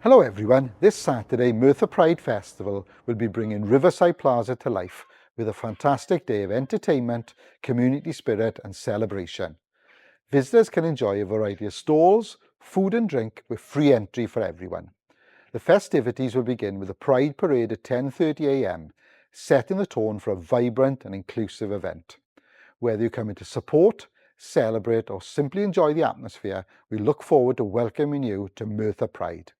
Hello everyone, this Saturday Merthyr Pride Festival will be bringing Riverside Plaza to life with a fantastic day of entertainment, community spirit and celebration. Visitors can enjoy a variety of stalls, food and drink with free entry for everyone. The festivities will begin with a Pride Parade at 10:30 a.m, setting the tone for a vibrant and inclusive event. Whether you come in to support, celebrate or simply enjoy the atmosphere, we look forward to welcoming you to Merthyr Pride.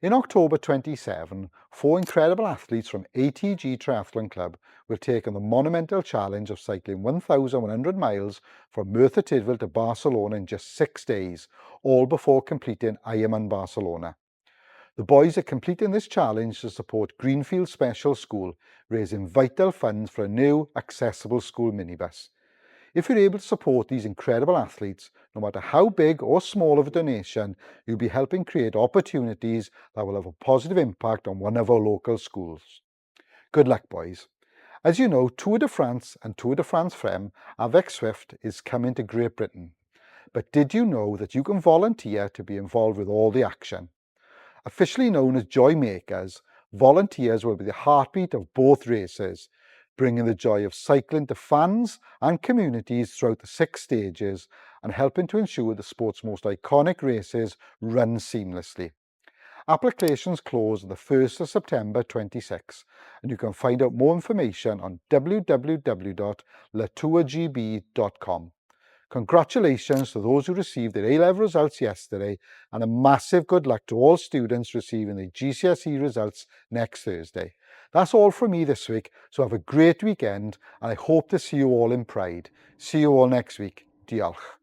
In October 27, four incredible athletes from ATG Triathlon Club will take on the monumental challenge of cycling 1,100 miles from Merthyr Tydfil to Barcelona in just 6 days, all before completing Ironman Barcelona. The boys are completing this challenge to support Greenfield Special School, raising vital funds for a new, accessible school minibus. If you're able to support these incredible athletes, no matter how big or small of a donation, you'll be helping create opportunities that will have a positive impact on one of our local schools. Good luck, boys. As you know, Tour de France and Tour de France Frem avec Swift is coming to Great Britain. But did you know that you can volunteer to be involved with all the action? Officially known as Joy Makers, volunteers will be the heartbeat of both races, bringing the joy of cycling to fans and communities throughout the 6 stages and helping to ensure the sport's most iconic races run seamlessly. Applications close on the 1st of September 26 and you can find out more information on www.latourgb.com. Congratulations to those who received their A-level results yesterday and a massive good luck to all students receiving their GCSE results next Thursday. That's all from me this week, so have a great weekend and I hope to see you all in Pride. See you all next week. Diolch.